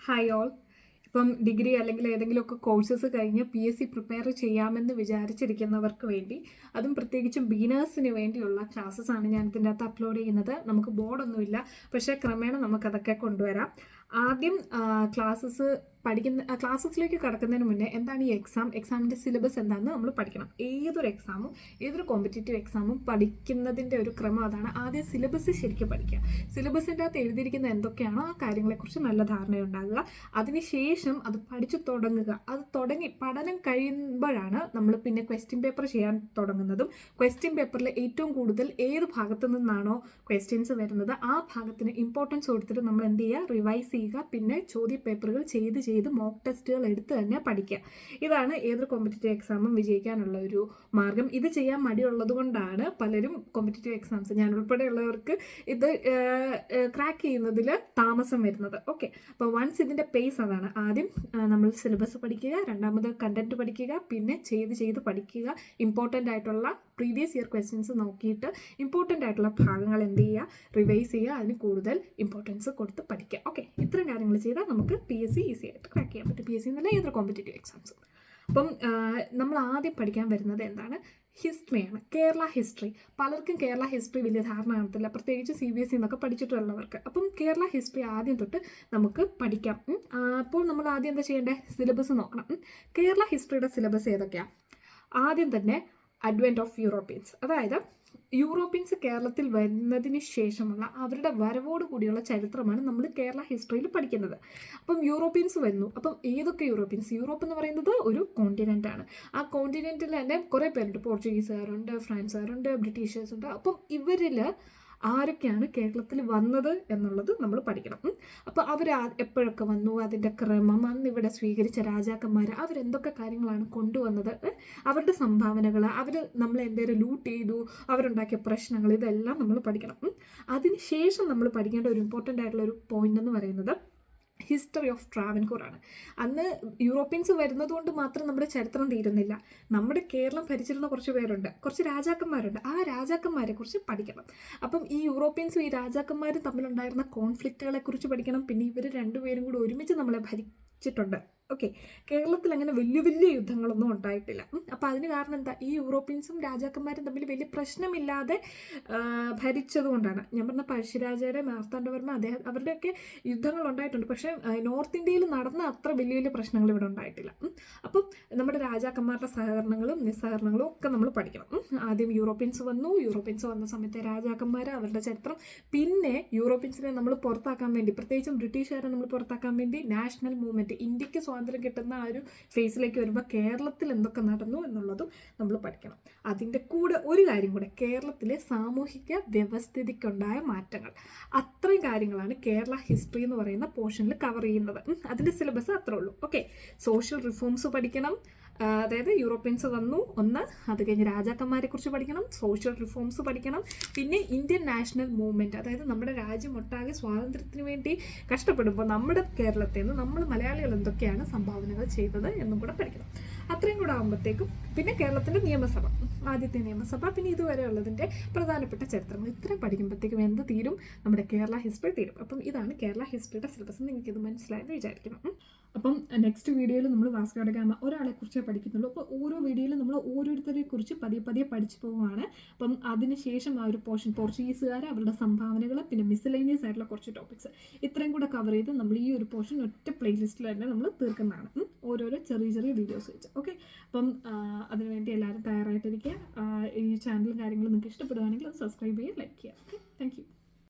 Hi all. ഇപ്പം degree അല്ലെങ്കിൽ ഏതെങ്കിലുമൊക്കെ കോഴ്സസ് കഴിഞ്ഞ് PSC പ്രിപ്പയർ ചെയ്യാമെന്ന് വിചാരിച്ചിരിക്കുന്നവർക്ക് വേണ്ടി, അതും പ്രത്യേകിച്ചും ബിഗിനേഴ്സിന് വേണ്ടിയുള്ള ക്ലാസ്സസ് ആണ് ഞാൻ ഇതിൻ്റെ അകത്ത് അപ്ലോഡ് ചെയ്യുന്നത്. നമുക്ക് ബോർഡൊന്നുമില്ല, പക്ഷേ ക്രമേണ നമുക്കതൊക്കെ കൊണ്ടുവരാം. ആദ്യം ക്ലാസ്സസിലേക്ക് കടക്കുന്നതിന് മുന്നേ എന്താണ് ഈ എക്സാമിൻ്റെ സിലബസ് എന്താണെന്ന് നമ്മൾ പഠിക്കണം. ഏതൊരു കോമ്പറ്റേറ്റീവ് എക്സാമും പഠിക്കുന്നതിൻ്റെ ഒരു ക്രമം അതാണ്. ആദ്യം സിലബസ് ശരിക്കും പഠിക്കുക. സിലബസിൻ്റെ അകത്ത് എഴുതിയിരിക്കുന്ന എന്തൊക്കെയാണോ ആ കാര്യങ്ങളെക്കുറിച്ച് നല്ല ധാരണയുണ്ടാകുക. അതിനുശേഷം അത് പഠിച്ചു തുടങ്ങുക. പഠനം കഴിയുമ്പോഴാണ് നമ്മൾ പിന്നെ ക്വസ്റ്റ്യൻ പേപ്പർ ചെയ്യാൻ തുടങ്ങുന്നതും. ക്വസ്റ്റ്യൻ പേപ്പറിൽ ഏറ്റവും കൂടുതൽ ഏത് ഭാഗത്തു നിന്നാണോ ക്വസ്റ്റ്യൻസ് വരുന്നത് ആ ഭാഗത്തിന് ഇമ്പോർട്ടൻസ് കൊടുത്തിട്ട് നമ്മൾ എന്ത് ചെയ്യുക, റിവൈസ് ചെയ്യുക. പിന്നെ ചോദ്യ പേപ്പറുകൾ ചെയ്ത് മോക്ക് ടെസ്റ്റുകൾ എടുത്ത് തന്നെ പഠിക്കുക. ഇതാണ് ഏതൊരു കോമ്പറ്റേറ്റീവ് എക്സാമും വിജയിക്കാനുള്ള ഒരു മാർഗം. ഇത് ചെയ്യാൻ മടിയുള്ളത് കൊണ്ടാണ് പലരും കോമ്പറ്റേറ്റീവ് എക്സാംസ്, ഞാൻ ഉൾപ്പെടെയുള്ളവർക്ക് ഇത് ക്രാക്ക് ചെയ്യുന്നതിൽ താമസം വരുന്നത്. ഓക്കെ, അപ്പോൾ വൺസ് ഇതിൻ്റെ പേസ് അതാണ്. ആദ്യം നമ്മൾ സിലബസ് പഠിക്കുക, രണ്ടാമത് കണ്ടന്റ് പഠിക്കുക, പിന്നെ ചെയ്ത് പഠിക്കുക. ഇമ്പോർട്ടൻ്റ് ആയിട്ടുള്ള പ്രീവിയസ് ഇയർ ക്വസ്റ്റ്യൻസ് നോക്കിയിട്ട് ഇമ്പോർട്ടൻ്റ് ആയിട്ടുള്ള ഭാഗങ്ങൾ എന്ത് ചെയ്യുക, റിവൈസ് ചെയ്യുക, അതിന് കൂടുതൽ ഇമ്പോർട്ടൻസ് കൊടുത്ത് പഠിക്കുക. ഓക്കെ, ഇത്രയും കാര്യങ്ങൾ ചെയ്താൽ നമുക്ക് PSC ഈസി ആയിട്ട് ക്രാക്ക് ചെയ്യാൻ പറ്റും. PSC എന്നല്ല ഏതൊരു കോമ്പറ്റേറ്റീവ് എക്സാംസും. അപ്പം നമ്മൾ ആദ്യം പഠിക്കാൻ വരുന്നത് എന്താണ്, ഹിസ്റ്ററിയാണ്. കേരള ഹിസ്റ്ററി. പലർക്കും കേരള ഹിസ്റ്ററി വലിയ ധാരണ കാണത്തില്ല, പ്രത്യേകിച്ച് CBSE എന്നൊക്കെ പഠിച്ചിട്ടുള്ളവർക്ക്. അപ്പം കേരള ഹിസ്റ്ററി ആദ്യം തൊട്ട് നമുക്ക് പഠിക്കാം. അപ്പോൾ നമ്മൾ ആദ്യം എന്താ ചെയ്യേണ്ടത്, സിലബസ് നോക്കണം. കേരള ഹിസ്റ്ററിയുടെ സിലബസ് ഏതൊക്കെയാണ്? ആദ്യം തന്നെ അഡ്വെൻറ്റ് ഓഫ് യൂറോപ്യൻസ്, അതായത് യൂറോപ്യൻസ് കേരളത്തിൽ വരുന്നതിന് ശേഷമുള്ള അവരുടെ വരവോട് കൂടിയുള്ള ചരിത്രമാണ് നമ്മൾ കേരള ഹിസ്റ്ററിയിൽ പഠിക്കുന്നത്. അപ്പം യൂറോപ്യൻസ് വരുന്നു. അപ്പം ഏതൊക്കെ യൂറോപ്യൻസ്? യൂറോപ്പ് എന്ന് പറയുന്നത് ഒരു കോണ്ടിനെൻ്റ് ആണ്. ആ കോണ്ടിനെൻറ്റിൽ തന്നെ കുറേ പേരുണ്ട്. പോർച്ചുഗീസുകാരുണ്ട്, ഫ്രാൻസുകാരുണ്ട്, ബ്രിട്ടീഷേഴ്സുണ്ട്. അപ്പം ഇവരിൽ ആരൊക്കെയാണ് കേരളത്തിൽ വന്നത് എന്നുള്ളത് നമ്മൾ പഠിക്കണം. അപ്പോൾ അവർ എപ്പോഴൊക്കെ വന്നു, അതിൻ്റെ ക്രമം, അന്ന് ഇവിടെ സ്വീകരിച്ച രാജാക്കന്മാർ, അവരെന്തൊക്കെ കാര്യങ്ങളാണ് കൊണ്ടുവന്നത്, അവരുടെ സംഭാവനകൾ, അവർ നമ്മളെ എന്തെങ്കിലും ലൂട്ട് ചെയ്തു, അവരുണ്ടാക്കിയ പ്രശ്നങ്ങൾ, ഇതെല്ലാം നമ്മൾ പഠിക്കണം. അതിനുശേഷം നമ്മൾ പഠിക്കേണ്ട ഒരു ഇമ്പോർട്ടൻ്റ് ആയിട്ടുള്ള ഒരു പോയിന്റ് എന്ന് പറയുന്നത് ഹിസ്റ്ററി ഓഫ് ട്രാവൻകൂർ ആണ്. അന്ന് യൂറോപ്യൻസ് വരുന്നത് കൊണ്ട് മാത്രം നമ്മുടെ ചരിത്രം തീരുന്നില്ല. നമ്മുടെ കേരളം ഭരിച്ചിരുന്ന കുറച്ച് പേരുണ്ട്, കുറച്ച് രാജാക്കന്മാരുണ്ട്. ആ രാജാക്കന്മാരെ കുറിച്ച് പഠിക്കണം. അപ്പം ഈ യൂറോപ്യൻസും ഈ രാജാക്കന്മാരും തമ്മിലുണ്ടായിരുന്ന കോൺഫ്ലിക്റ്റുകളെ കുറിച്ച് പഠിക്കണം. പിന്നെ ഇവർ രണ്ടുപേരും കൂടി ഒരുമിച്ച് നമ്മളെ ഭരിച്ചിട്ടുണ്ട്. ഓക്കെ, കേരളത്തിൽ അങ്ങനെ വലിയ യുദ്ധങ്ങളൊന്നും ഉണ്ടായിട്ടില്ല. അപ്പോൾ അതിന് കാരണം എന്താ, ഈ യൂറോപ്യൻസും രാജാക്കന്മാരും തമ്മിൽ വലിയ പ്രശ്നമില്ലാതെ ഭരിച്ചത് കൊണ്ടാണ്. ഞാൻ പറഞ്ഞ പഴശ്ശിരാജയുടെ, മാർത്താണ്ഡവർമ്മ, അവരുടെയൊക്കെ യുദ്ധങ്ങൾ ഉണ്ടായിട്ടുണ്ട്. പക്ഷേ നോർത്ത് ഇന്ത്യയിൽ നടന്ന അത്ര വലിയ പ്രശ്നങ്ങൾ ഇവിടെ ഉണ്ടായിട്ടില്ല. അപ്പം നമ്മുടെ രാജാക്കന്മാരുടെ സഹകരണങ്ങളും നിസ്സഹകരണങ്ങളും ഒക്കെ നമ്മൾ പഠിക്കണം. ആദ്യം യൂറോപ്യൻസ് വന്ന സമയത്തെ രാജാക്കന്മാർ, അവരുടെ ചരിത്രം. പിന്നെ യൂറോപ്യൻസിനെ നമ്മൾ പുറത്താക്കാൻ വേണ്ടി, പ്രത്യേകിച്ചും ബ്രിട്ടീഷുകാരെ നമ്മൾ പുറത്താക്കാൻ വേണ്ടി നാഷണൽ മൂവ്മെൻറ്റ്, ഇന്ത്യക്ക് സ്വാതന്ത്ര്യം കിട്ടുന്ന ആ ഒരു ഫേസിലേക്ക് വരുമ്പോൾ കേരളത്തിൽ എന്തൊക്കെ നടന്നു എന്നുള്ളതും നമ്മൾ പഠിക്കണം. അതിൻ്റെ കൂടെ ഒരു കാര്യം കൂടെ, കേരളത്തിലെ സാമൂഹിക വ്യവസ്ഥിതിക്കുണ്ടായ മാറ്റങ്ങൾ. അത്രയും കാര്യങ്ങളാണ് കേരള ഹിസ്റ്ററി എന്ന് പറയുന്ന പോർഷനിൽ കവർ ചെയ്യുന്നത്. അതിൻ്റെ സിലബസ് അത്രേ ഉള്ളൂ. ഓക്കെ, സോഷ്യൽ റിഫോംസ് പഠിക്കണം. അതായത് യൂറോപ്യൻസ് വന്നു ഒന്ന്, അത് കഴിഞ്ഞ് രാജാക്കന്മാരെ കുറിച്ച് പഠിക്കണം, സോഷ്യൽ റിഫോംസ് പഠിക്കണം. പിന്നെ ഇന്ത്യൻ നാഷണൽ മൂവ്മെൻറ്റ്, അതായത് നമ്മുടെ രാജ്യം ഒട്ടാകെ സ്വാതന്ത്ര്യത്തിന് വേണ്ടി കഷ്ടപ്പെടുമ്പോൾ നമ്മുടെ കേരളത്തിൽ നിന്ന് നമ്മൾ മലയാളികൾ എന്തൊക്കെയാണ് സംഭാവനകൾ ചെയ്തത് എന്നും കൂടെ പഠിക്കണം. അത്രയും കൂടെ ആകുമ്പോഴത്തേക്കും പിന്നെ കേരളത്തിൻ്റെ നിയമസഭ, ആദ്യത്തെ നിയമസഭ, പിന്നെ ഇതുവരെ ഉള്ളതിൻ്റെ പ്രധാനപ്പെട്ട ചരിത്രങ്ങൾ, ഇത്രയും പഠിക്കുമ്പോഴത്തേക്കും എന്ത് തീരും, നമ്മുടെ കേരള ഹിസ്റ്ററി തീരും. അപ്പം ഇതാണ് കേരള ഹിസ്റ്ററിയുടെ സിലബസ്. നിങ്ങൾക്കിത് മനസ്സിലായെന്ന് വിചാരിക്കണം. അപ്പം നെക്സ്റ്റ് വീഡിയോയിൽ നമ്മൾ വാസ്കോ ഡ ഗാമ ഒരാളെക്കുറിച്ചേ പഠിക്കുന്നുള്ളൂ. അപ്പോൾ ഓരോ വീഡിയോയിലും നമ്മൾ ഓരോരുത്തരെ കുറിച്ച് പതിയെ പഠിച്ചു പോവുകയാണ്. അപ്പം അതിനുശേഷം ആ ഒരു പോർഷൻ, പോർച്ചുഗീസുകാർ, അവരുടെ സംഭാവനകൾ, പിന്നെ മിസ്സലേനിയസ് ആയിട്ടുള്ള കുറച്ച് ടോപ്പിക്സ്, ഇത്രയും കൂടെ കവർ ചെയ്ത് നമ്മൾ ഈ ഒരു പോർഷൻ ഒറ്റ പ്ലേലിസ്റ്റിൽ തന്നെ നമ്മൾ തീർക്കുന്നതാണ്, ഓരോരോ ചെറിയ വീഡിയോസ് വെച്ച്. ഓക്കെ, അപ്പം അതിനുവേണ്ടി എല്ലാവരും തയ്യാറായിട്ടിരിക്കുക. ഈ ചാനലും കാര്യങ്ങളും നിങ്ങൾക്ക് ഇഷ്ടപ്പെടുകയാണെങ്കിൽ അത് സബ്സ്ക്രൈബ് ചെയ്യുക, ലൈക്ക് ചെയ്യുക. Okay, thank you.